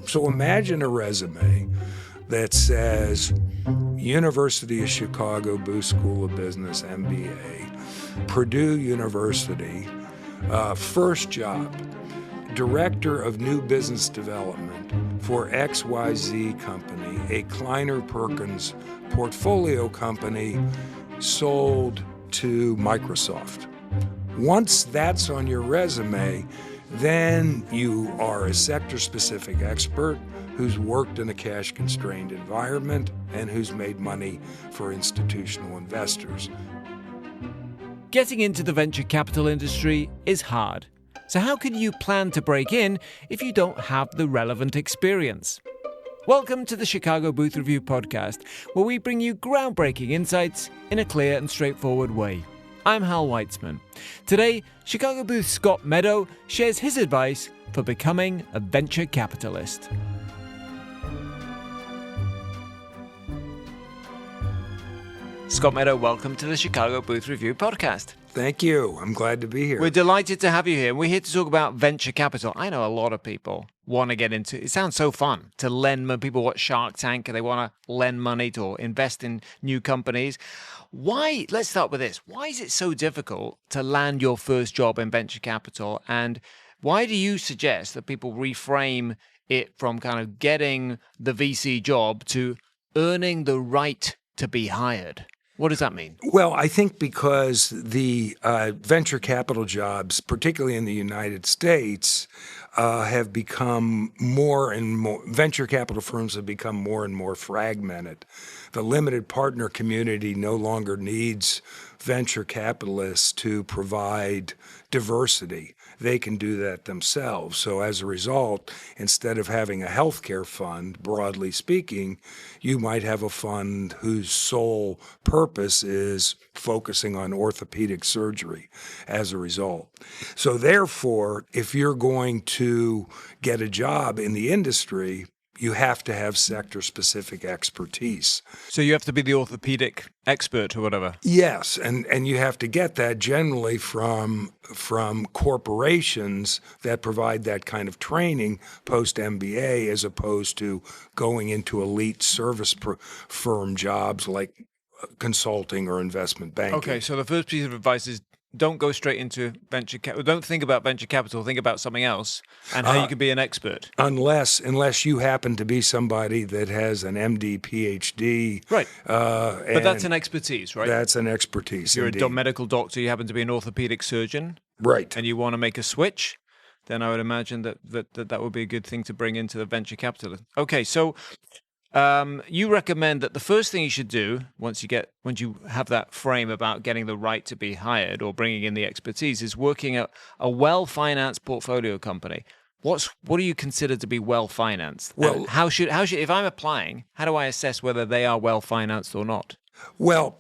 So imagine a resume that says University of Chicago Booth School of Business, MBA, Purdue University, first job, Director of New Business Development for XYZ Company, a Kleiner Perkins portfolio company sold to Microsoft. Once that's on your resume, then you are a sector-specific expert who's worked in a cash-constrained environment and who's made money for institutional investors. Getting into the venture capital industry is hard. So how can you plan to break in if you don't have the relevant experience? Welcome to the Chicago Booth Review podcast, where we bring you groundbreaking insights in a clear and straightforward way. I'm Hal Weitzman. Today, Chicago Booth's Scott Meadow shares his advice for becoming a venture capitalist. Scott Meadow, welcome to the Chicago Booth Review podcast. Thank you. I'm glad to be here. We're delighted to have you here. We're here to talk about venture capital. I know a lot of people want to get into it. Sounds so fun to lend money. People watch Shark Tank and they want to lend money to or invest in new companies. Why? Let's start with this. Why is it so difficult to land your first job in venture capital? And why do you suggest that people reframe it from kind of getting the VC job to earning the right to be hired? What does that mean? Well, I think because the venture capital jobs, particularly in the United States, have become more and more, venture capital firms have become more and more fragmented. The limited partner community no longer needs venture capitalists to provide diversity. They can do that themselves. So as a result, instead of having a healthcare fund, broadly speaking, you might have a fund whose sole purpose is focusing on orthopedic surgery as a result. So therefore, if you're going to get a job in the industry, you have to have sector-specific expertise. So you have to be the orthopedic expert or whatever? Yes, and you have to get that generally from corporations that provide that kind of training post-MBA as opposed to going into elite service firm jobs like consulting or investment banking. Okay, so the first piece of advice is don't go straight into venture capital. Don't think about venture capital. Think about something else and how you can be an expert. Unless you happen to be somebody that has an MD, PhD. Right. But that's an expertise, right? That's an expertise. If you're indeed. a medical doctor, you happen to be an orthopedic surgeon. Right. And you want to make a switch, then I would imagine that would be a good thing to bring into the venture capital. Okay, so you recommend that the first thing you should do once you have that frame about getting the right to be hired or bringing in the expertise is working at a well-financed portfolio company. What do you consider to be well-financed? Well, how should if I'm applying, how do I assess whether they are well-financed or not? Well,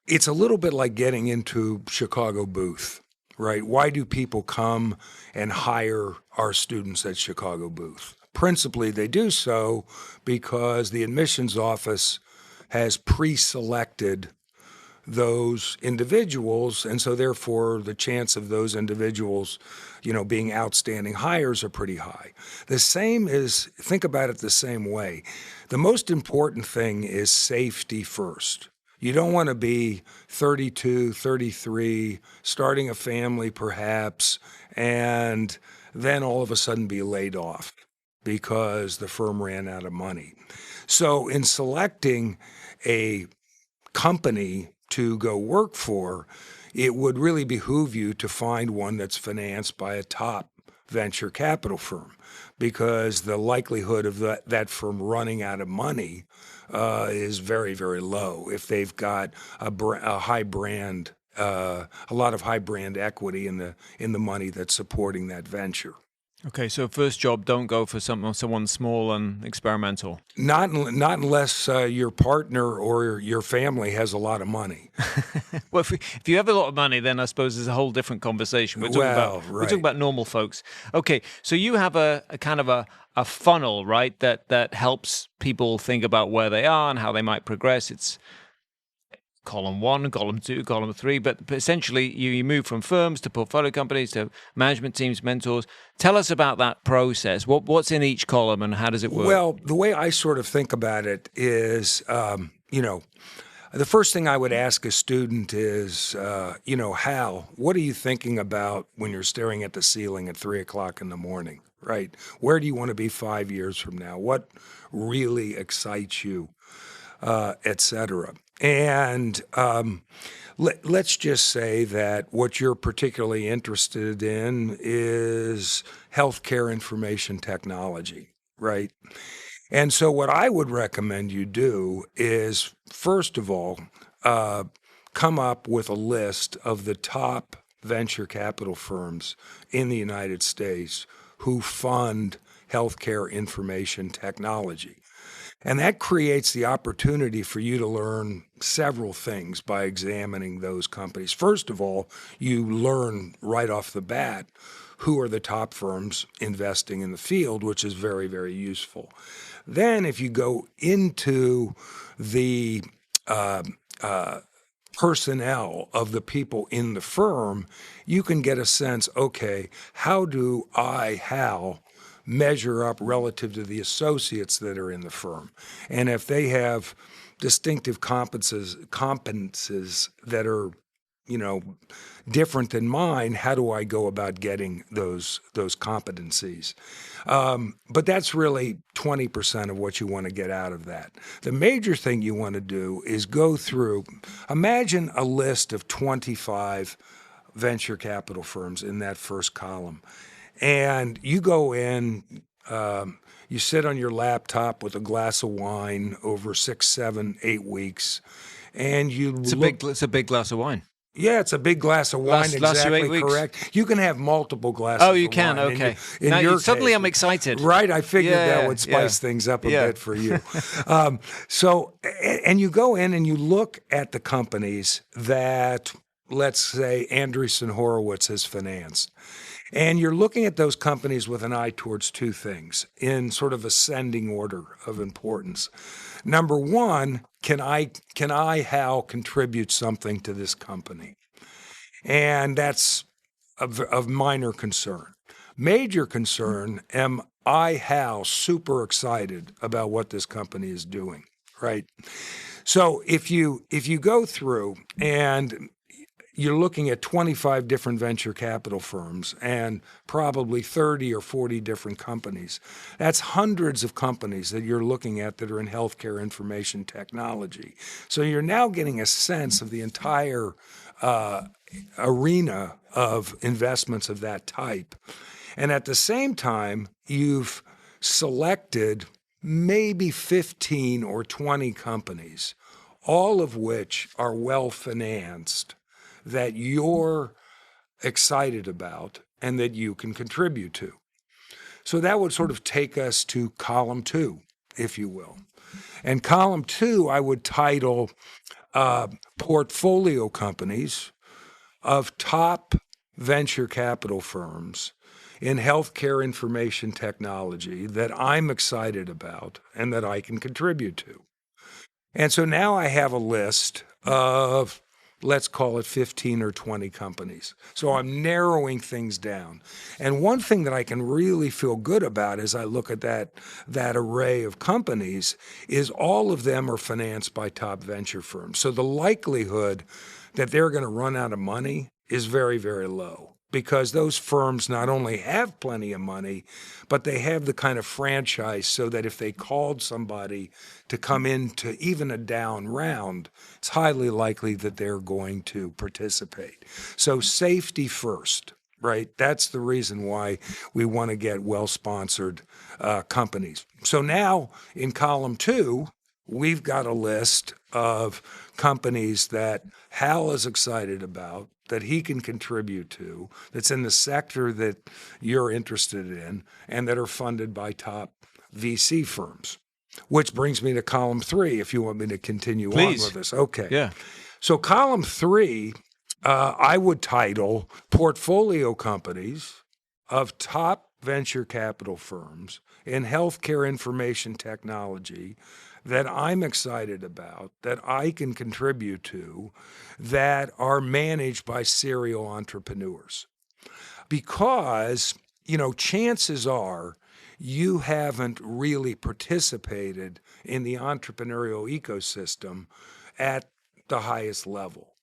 it's a little bit like getting into Chicago Booth, right? Why do people come and hire our students at Chicago Booth? Principally, they do so because the admissions office has pre-selected those individuals, and so therefore the chance of those individuals, being outstanding hires are pretty high. Think about it the same way. The most important thing is safety first. You don't want to be 32, 33, starting a family perhaps, and then all of a sudden be laid off because the firm ran out of money. So in selecting a company to go work for, it would really behoove you to find one that's financed by a top venture capital firm, because the likelihood of that firm running out of money is very, very low if they've got a high brand, a lot of high brand equity in the money that's supporting that venture. Okay, so first job, don't go for someone small and experimental. Not unless your partner or your family has a lot of money. Well, if you have a lot of money, then I suppose there's a whole different conversation. We're talking about normal folks. Okay, so you have a kind of a funnel, right, that helps people think about where they are and how they might progress. column 1, column 2, column 3, but essentially you move from firms to portfolio companies to management teams, mentors. Tell us about that process. What's in each column and how does it work? Well, the way I sort of think about it is, the first thing I would ask a student is, Hal, what are you thinking about when you're staring at the ceiling at 3 o'clock in the morning, right? Where do you want to be 5 years from now? What really excites you, et cetera? And let's just say that what you're particularly interested in is healthcare information technology, right? And so what I would recommend you do is, first of all, come up with a list of the top venture capital firms in the United States who fund healthcare information technology. And that creates the opportunity for you to learn several things by examining those companies. First of all, you learn right off the bat who are the top firms investing in the field, which is very, very useful. Then if you go into the personnel of the people in the firm, you can get a sense, okay, how do I, Hal, measure up relative to the associates that are in the firm? And if they have distinctive competences that are, different than mine, how do I go about getting those competencies? But that's really 20% of what you want to get out of that. The major thing you want to do is go through, imagine a list of 25 venture capital firms in that first column. And you go in, you sit on your laptop with a glass of wine over 6, 7, 8 weeks, and It's a big glass of wine. Yeah, it's a big glass of wine. Exactly correct. You can have multiple glasses. Oh, you can. Wine. Okay. Suddenly, I'm excited. Right. I figured that would spice things up a bit for you. And you go in and you look at the companies that, let's say, Andreessen Horowitz has financed. And you're looking at those companies with an eye towards two things in sort of ascending order of importance. Number one, can I, Hal, contribute something to this company? And that's of minor concern. Major concern, am I, Hal, super excited about what this company is doing, right? So if you go through and you're looking at 25 different venture capital firms and probably 30 or 40 different companies. That's hundreds of companies that you're looking at that are in healthcare information technology. So you're now getting a sense of the entire arena of investments of that type. And at the same time, you've selected maybe 15 or 20 companies, all of which are well-financed, that you're excited about and that you can contribute to. So that would sort of take us to column 2, if you will. And column 2, I would title portfolio companies of top venture capital firms in healthcare information technology that I'm excited about and that I can contribute to. And so now I have a list of, let's call it 15 or 20 companies. So I'm narrowing things down. And one thing that I can really feel good about as I look at that array of companies is all of them are financed by top venture firms. So the likelihood that they're going to run out of money is very, very low, because those firms not only have plenty of money, but they have the kind of franchise so that if they called somebody to come into even a down round, it's highly likely that they're going to participate. So safety first, right? That's the reason why we want to get well-sponsored companies. So now in column 2, we've got a list of companies that Hal is excited about, that he can contribute to, that's in the sector that you're interested in, and that are funded by top VC firms. Which brings me to column 3, if you want me to continue on with this. Okay. Yeah. So column 3, I would title portfolio companies of top venture capital firms in healthcare information technology that I'm excited about, that I can contribute to, that are managed by serial entrepreneurs. Because, chances are you haven't really participated in the entrepreneurial ecosystem at the highest level.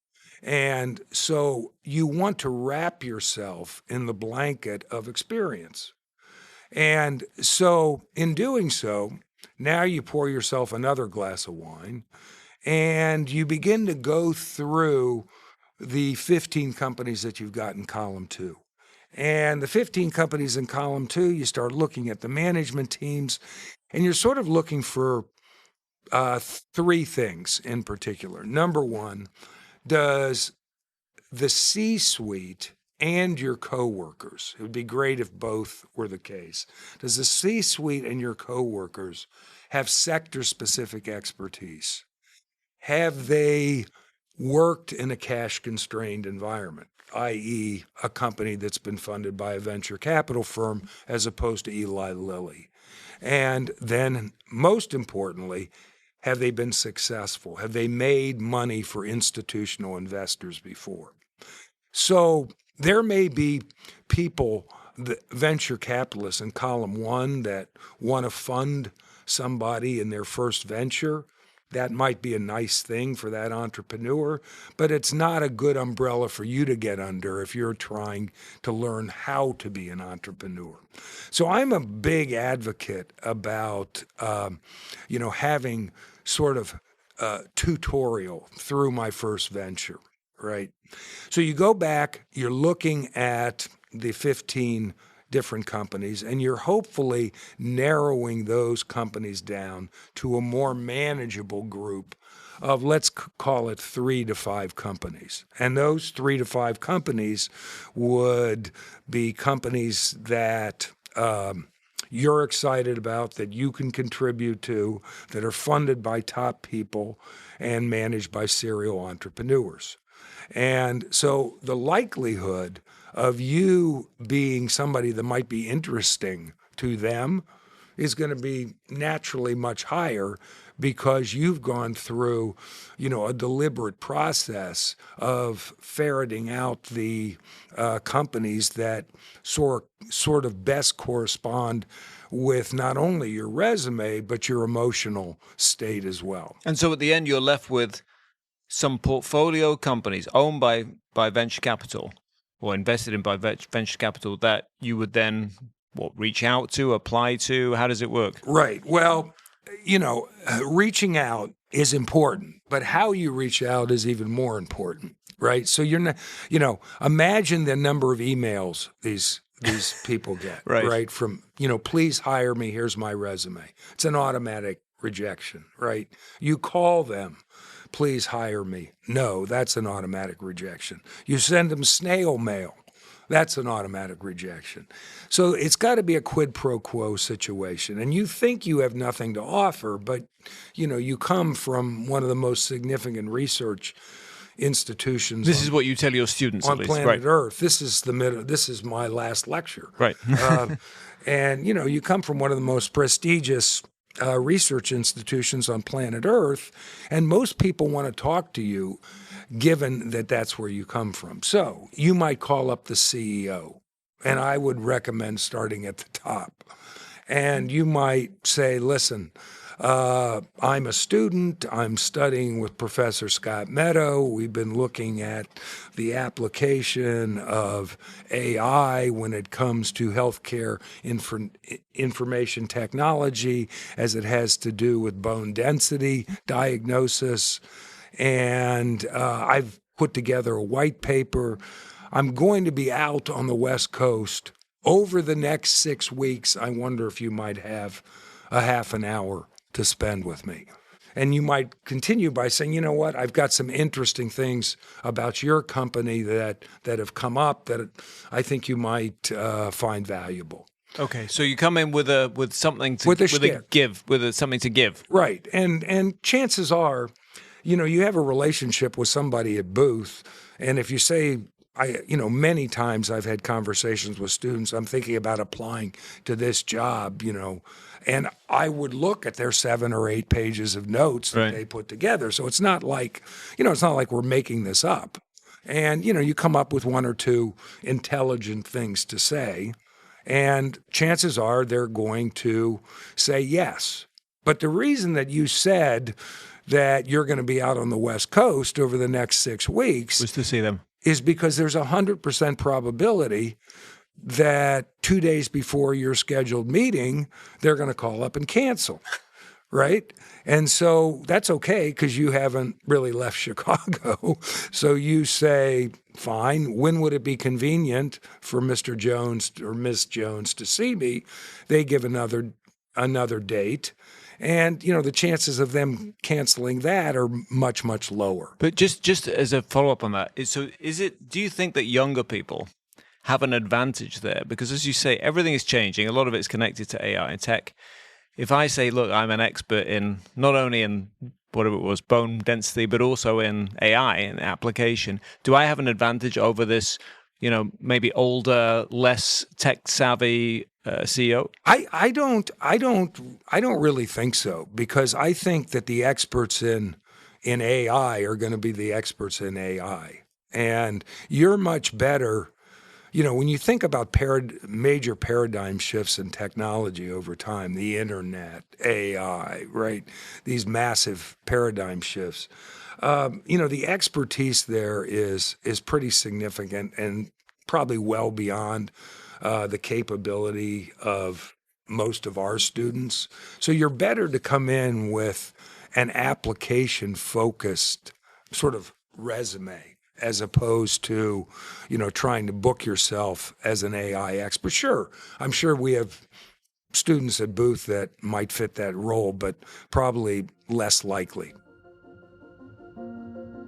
And so you want to wrap yourself in the blanket of experience. And so in doing so, now you pour yourself another glass of wine and you begin to go through the 15 companies that you've got in column 2. And the 15 companies in column 2, you start looking at the management teams, and you're sort of looking for 3 things in particular. Number one, does the C-suite and your coworkers, it would be great if both were the case, does the C-suite and your coworkers have sector-specific expertise? Have they worked in a cash-constrained environment, i.e., a company that's been funded by a venture capital firm as opposed to Eli Lilly? And then, most importantly, have they been successful? Have they made money for institutional investors before? So there may be people, the venture capitalists in column 1, that want to fund somebody in their first venture. That might be a nice thing for that entrepreneur, but it's not a good umbrella for you to get under if you're trying to learn how to be an entrepreneur. So I'm a big advocate about, having sort of a tutorial through my first venture, right? So you go back, you're looking at the 15 different companies, and you're hopefully narrowing those companies down to a more manageable group of, let's call it 3 to 5 companies. And those 3 to 5 companies would be companies that you're excited about, that you can contribute to, that are funded by top people and managed by serial entrepreneurs. And so the likelihood of you being somebody that might be interesting to them is going to be naturally much higher because you've gone through, a deliberate process of ferreting out the companies that sort of best correspond with not only your resume, but your emotional state as well. And so at the end, you're left with some portfolio companies owned by venture capital or invested in by venture capital that you would then reach out to, apply to? How does it work? Right. Well, reaching out is important, but how you reach out is even more important, right? So you're not, imagine the number of emails these people get, right? From, please hire me, here's my resume. It's an automatic rejection, right? You call them, please hire me. No, that's an automatic rejection. You send them snail mail. That's an automatic rejection. So it's got to be a quid pro quo situation. And you think you have nothing to offer, but, you come from one of the most significant research institutions. This is what you tell your students on at least. planet Earth. This is my last lecture. Right. And, you come from one of the most prestigious research institutions on planet Earth, and most people want to talk to you given that that's where you come from. So you might call up the CEO, and I would recommend starting at the top. And you might say, listen, I'm a student. I'm studying with Professor Scott Meadow. We've been looking at the application of AI when it comes to healthcare information technology as it has to do with bone density diagnosis. And I've put together a white paper. I'm going to be out on the West Coast over the next 6 weeks. I wonder if you might have a half an hour to spend with me. And you might continue by saying, you know what, I've got some interesting things about your company that have come up that I think you might find valuable. Okay, so you come in with something to something to give. Right, and chances are, you have a relationship with somebody at Booth, and if you say many times I've had conversations with students. I'm thinking about applying to this job, and I would look at their 7 or 8 pages of notes that Right. they put together. So it's not like, we're making this up. And, you come up with 1 or 2 intelligent things to say, and chances are they're going to say yes. But the reason that you said that you're going to be out on the West Coast over the next 6 weeks Was to see them. is because there's a 100% probability that 2 days before your scheduled meeting, they're going to call up and cancel, right? And so that's okay because you haven't really left Chicago. So you say, fine, when would it be convenient for Mr. Jones or Miss Jones to see me? They give another date. And, the chances of them canceling that are much, much lower. But just as a follow-up on that, do you think that younger people have an advantage there? Because as you say, everything is changing. A lot of it's connected to AI and tech. If I say, look, I'm an expert in not only in whatever it was, bone density, but also in AI and application, do I have an advantage over this, maybe older, less tech-savvy CEO? I don't really think so, because I think that the experts in AI are going to be the experts in AI, and you're much better. When you think about major paradigm shifts in technology over time, the internet, AI, right? These massive paradigm shifts. The expertise there is pretty significant and probably well beyond the capability of most of our students. So you're better to come in with an application-focused sort of resume as opposed to, trying to book yourself as an AI expert. Sure, I'm sure we have students at Booth that might fit that role, but probably less likely.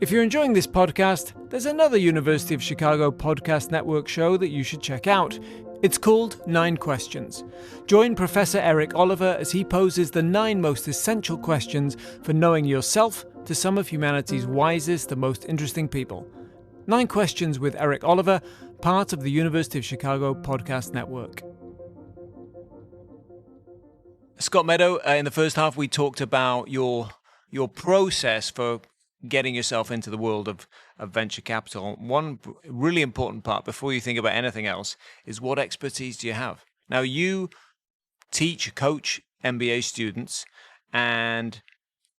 If you're enjoying this podcast, there's another University of Chicago Podcast Network show that you should check out. It's called 9 Questions. Join Professor Eric Oliver as he poses the 9 most essential questions for knowing yourself to some of humanity's wisest and most interesting people. 9 Questions with Eric Oliver, part of the University of Chicago Podcast Network. Scott Meadow, in the first half, we talked about your process for getting yourself into the world of venture capital. One really important part before you think about anything else is, what expertise do you have? Now, you coach MBA students, and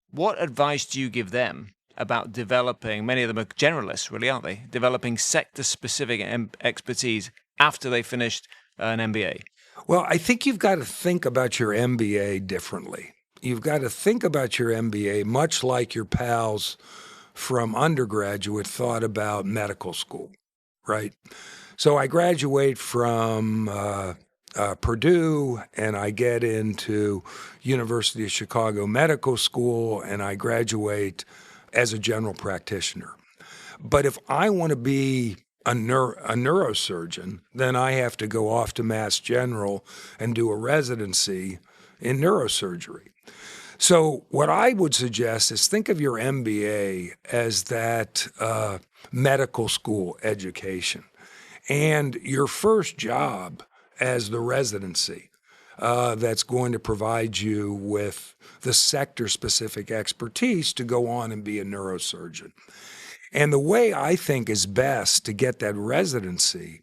what advice do you give them about developing, many of them are generalists, really, aren't they? Developing sector-specific expertise after they finished an MBA? Well, I think you've got to think about your MBA differently. You've got to think about your MBA much like your pals from undergraduate thought about medical school, right? So I graduate from Purdue, and I get into University of Chicago Medical School, and I graduate as a general practitioner. But if I want to be a neurosurgeon, then I have to go off to Mass General and do a residency in neurosurgery. So what I would suggest is think of your MBA as that medical school education, and your first job as the residency that's going to provide you with the sector-specific expertise to go on and be a neurosurgeon. And the way I think is best to get that residency,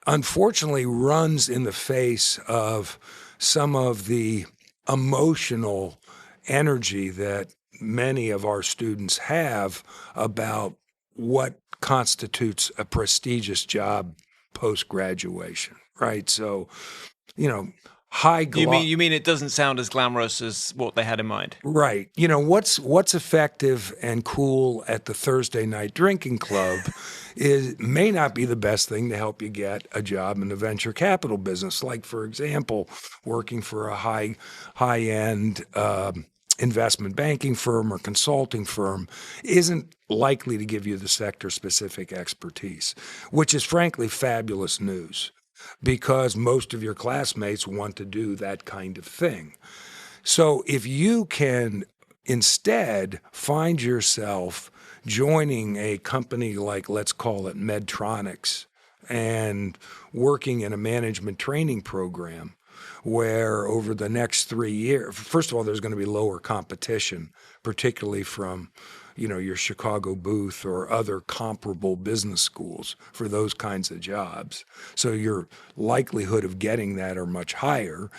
unfortunately, runs in the face of some of the emotional energy that many of our students have about what constitutes a prestigious job post-graduation, right? So, You mean it doesn't sound as glamorous as what they had in mind? Right. What's effective and cool at the Thursday night drinking club may not be the best thing to help you get a job in the venture capital business. Like, for example, working for a high-end investment banking firm or consulting firm isn't likely to give you the sector-specific expertise, which is frankly fabulous news, because most of your classmates want to do that kind of thing. So if you can instead find yourself joining a company like, let's call it Medtronics, and working in a management training program where over the next 3 years, first of all, there's going to be lower competition, particularly from, your Chicago Booth or other comparable business schools for those kinds of jobs. So your likelihood of getting that are much higher.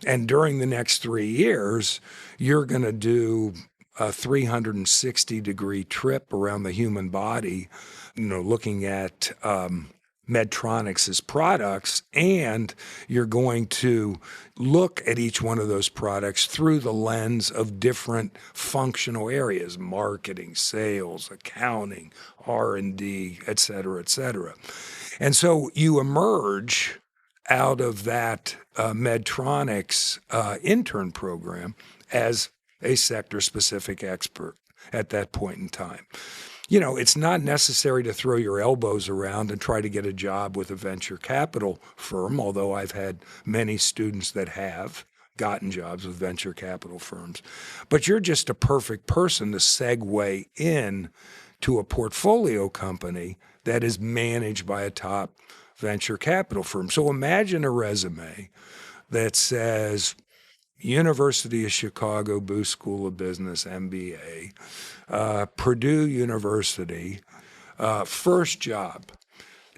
And during the next 3 years, you're going to do a 360-degree trip around the human body, looking at Medtronics' products, and you're going to look at each one of those products through the lens of different functional areas: marketing, sales, accounting, R&D, et cetera, et cetera. And so you emerge out of that Medtronics intern program as a sector-specific expert at that point in time. It's not necessary to throw your elbows around and try to get a job with a venture capital firm, although I've had many students that have gotten jobs with venture capital firms. But you're just a perfect person to segue in to a portfolio company that is managed by a top venture capital firm. So imagine a resume that says University of Chicago Booth School of Business, MBA, Purdue University, first job,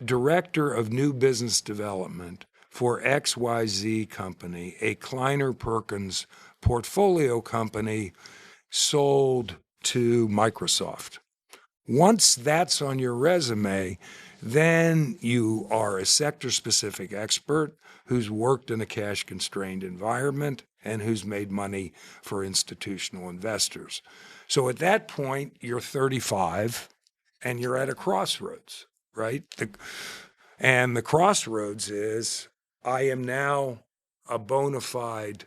Director of New Business Development for XYZ Company, a Kleiner Perkins portfolio company sold to Microsoft. Once that's on your resume, then you are a sector-specific expert who's worked in a cash-constrained environment and who's made money for institutional investors. So at that point, you're 35 and you're at a crossroads, right? And the crossroads is, I am now a bona fide,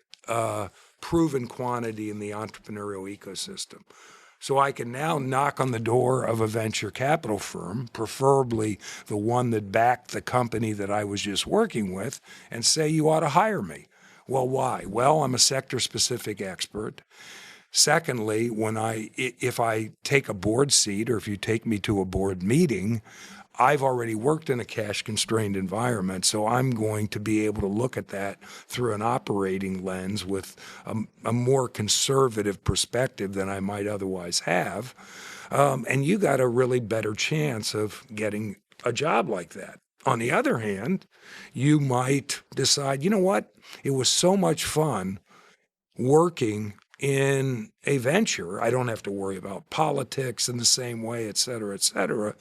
proven quantity in the entrepreneurial ecosystem. So I can now knock on the door of a venture capital firm, preferably the one that backed the company that I was just working with, and say, you ought to hire me. Well, why? Well, I'm a sector-specific expert. Secondly, if I take a board seat, or if you take me to a board meeting, I've already worked in a cash-constrained environment, so I'm going to be able to look at that through an operating lens with a more conservative perspective than I might otherwise have. And you got a really better chance of getting a job like that. On the other hand, you might decide, you know what? It was so much fun working in a venture. I don't have to worry about politics in the same way, et cetera, et cetera.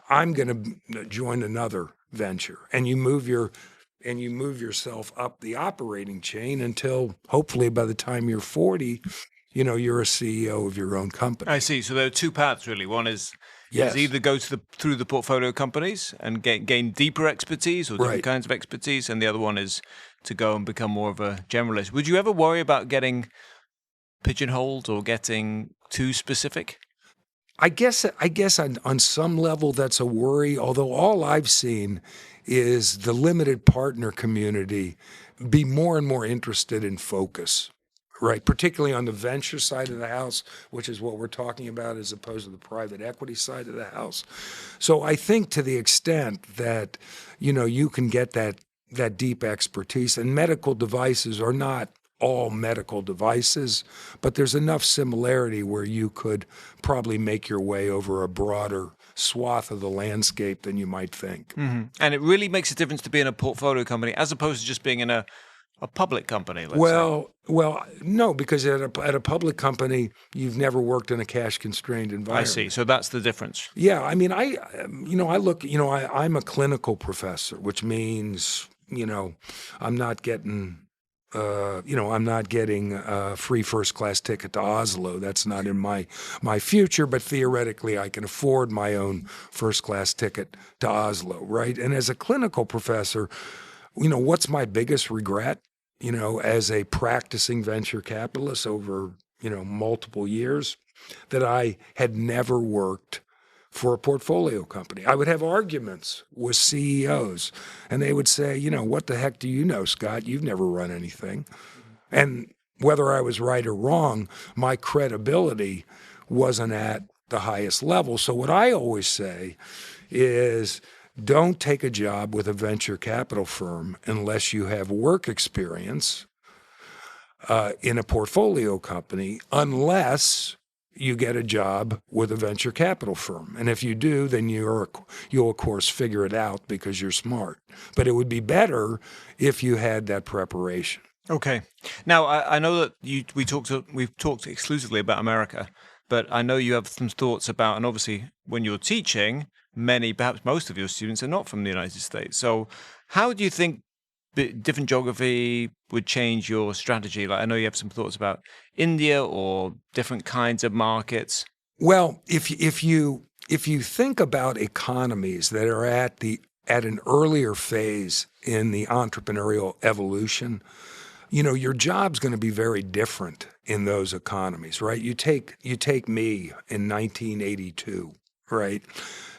I'm going to join another venture. And you move yourself up the operating chain until hopefully by the time you're 40, you're a CEO of your own company. I see. So there are two paths really. One is Yes. either go through the portfolio companies and gain deeper expertise or different kinds of expertise, and the other one is to go and become more of a generalist. Would you ever worry about getting pigeonholed or getting too specific? I guess on some level that's a worry, although all I've seen is the limited partner community be more and more interested in focus, right? Particularly on the venture side of the house, which is what we're talking about, as opposed to the private equity side of the house. So I think to the extent that, you can get that deep expertise, and medical devices are not all medical devices, but there's enough similarity where you could probably make your way over a broader swath of the landscape than you might think. Mm-hmm. And it really makes a difference to be in a portfolio company as opposed to just being in a public company, let's say. Well, no, because at a public company, you've never worked in a cash-constrained environment. I see. So that's the difference. Yeah, I mean, I'm a clinical professor, which means, I'm not getting a free first-class ticket to Oslo. That's not in my future, but theoretically I can afford my own first-class ticket to Oslo, right? And as a clinical professor, what's my biggest regret, as a practicing venture capitalist over, multiple years, that I had never worked for a portfolio company. I would have arguments with CEOs, and they would say, what the heck do you know, Scott? You've never run anything. And whether I was right or wrong, my credibility wasn't at the highest level. So what I always say is don't take a job with a venture capital firm unless you have work experience in a portfolio company, unless you get a job with a venture capital firm. And if you do, then you'll of course figure it out because you're smart. But it would be better if you had that preparation. Okay. Now, I know that we've talked exclusively about America, but I know you have some thoughts about, and obviously when you're teaching, many, perhaps most of your students are not from the United States. So how do you think different geography would change your strategy? Like, I know you have some thoughts about India or different kinds of markets. Well, if you think about economies that are at an earlier phase in the entrepreneurial evolution, your job's going to be very different in those economies, right? You take me in 1982, right?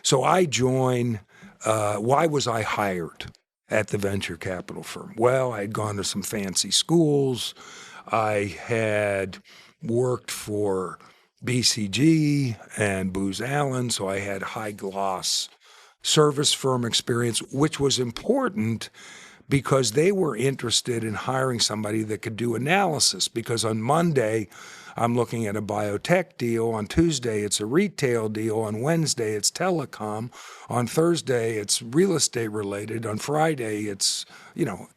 So I join. Why was I hired at the venture capital firm? Well, I had gone to some fancy schools. I had worked for BCG and Booz Allen, so I had high gloss service firm experience, which was important because they were interested in hiring somebody that could do analysis. Because on Monday, I'm looking at a biotech deal. On Tuesday, it's a retail deal. On Wednesday, it's telecom. On Thursday, it's real estate related. On Friday, it's,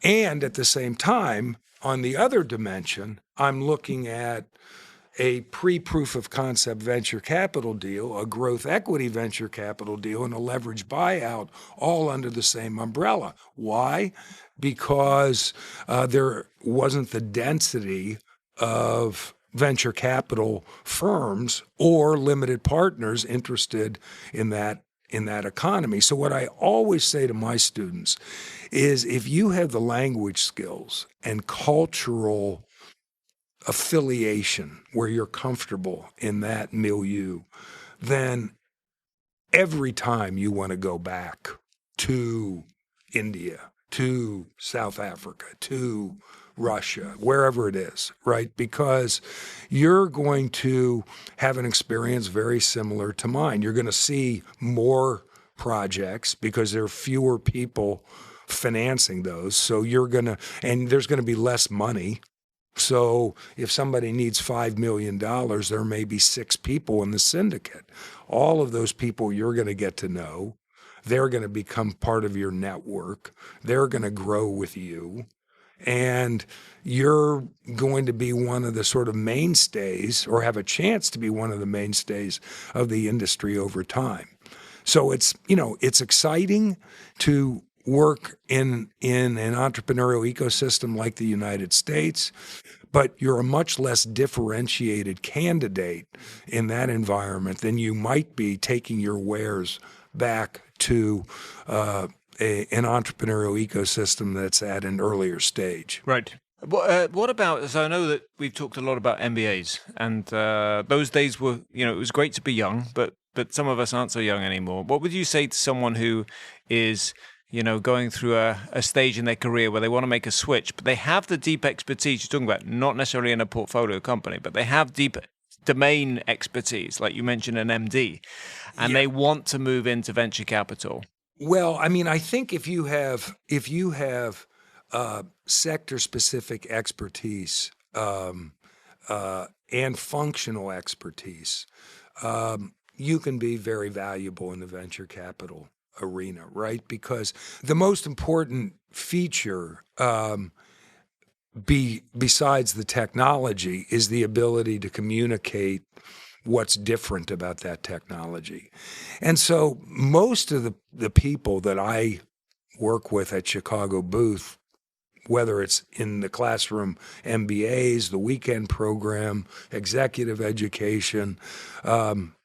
and at the same time, on the other dimension, I'm looking at a pre-proof of concept venture capital deal, a growth equity venture capital deal, and a leverage buyout all under the same umbrella. Why? Because there wasn't the density of venture capital firms or limited partners interested in that economy. So what I always say to my students is if you have the language skills and cultural affiliation where you're comfortable in that milieu, then every time you want to go back to India, to South Africa, to Russia, wherever it is, right? Because you're going to have an experience very similar to mine. You're going to see more projects because there are fewer people financing those. So and there's going to be less money. So if somebody needs $5 million, there may be 6 people in the syndicate. All of those people you're going to get to know. They're going to become part of your network. They're going to grow with you. And you're going to be one of the sort of mainstays, or have a chance to be one of the mainstays of the industry over time. So it's exciting to work in an entrepreneurial ecosystem like the United States, but you're a much less differentiated candidate in that environment than you might be taking your wares back to an entrepreneurial ecosystem that's at an earlier stage. Right. What about, so I know that we've talked a lot about MBAs, and those days were, it was great to be young, but some of us aren't so young anymore. What would you say to someone who is going through a stage in their career where they want to make a switch, but they have the deep expertise you're talking about, not necessarily in a portfolio company, but they have deep domain expertise, like you mentioned, an MD, and they want to move into venture capital? Well, I mean, I think if you have sector-specific expertise and functional expertise, you can be very valuable in the venture capital arena, right? Because the most important feature besides the technology is the ability to communicate what's different about that technology. And so most of the people that I work with at Chicago Booth, whether it's in the classroom MBAs, the weekend program, executive education,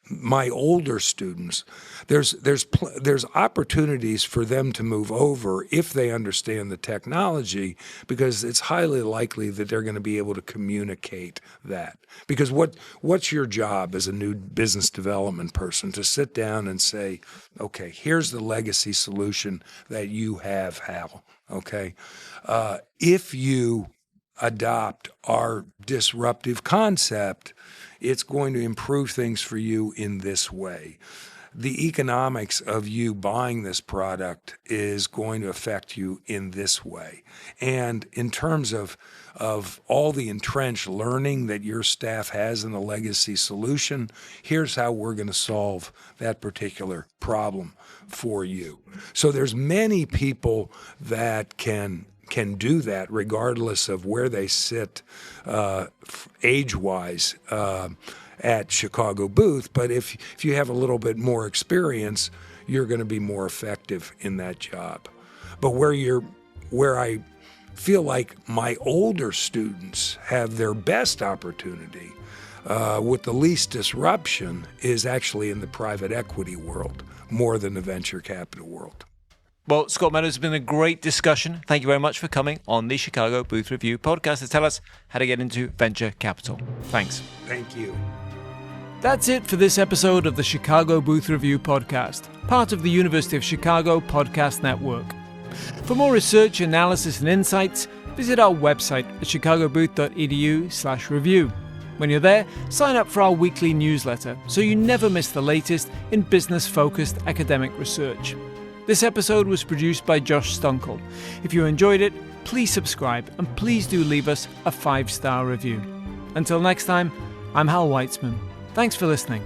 my older students, there's opportunities for them to move over if they understand the technology, because it's highly likely that they're going to be able to communicate that. Because what's your job as a new business development person? To sit down and say, okay, here's the legacy solution that you have, Hal. Okay, if you adopt our disruptive concept, it's going to improve things for you in this way. The economics of you buying this product is going to affect you in this way. And in terms of all the entrenched learning that your staff has in the legacy solution, here's how we're going to solve that particular problem for you. So there's many people that can do that regardless of where they sit age-wise at Chicago Booth. But if you have a little bit more experience, you're going to be more effective in that job. But where I feel like my older students have their best opportunity with the least disruption is actually in the private equity world more than the venture capital world. Well, Scott Meadow, it's been a great discussion. Thank you very much for coming on the Chicago Booth Review podcast to tell us how to get into venture capital. Thanks. Thank you. That's it for this episode of the Chicago Booth Review podcast, part of the University of Chicago Podcast Network. For more research, analysis, and insights, visit our website at chicagobooth.edu/review. When you're there, sign up for our weekly newsletter so you never miss the latest in business-focused academic research. This episode was produced by Josh Stunkel. If you enjoyed it, please subscribe and please do leave us a 5-star review. Until next time, I'm Hal Weitzman. Thanks for listening.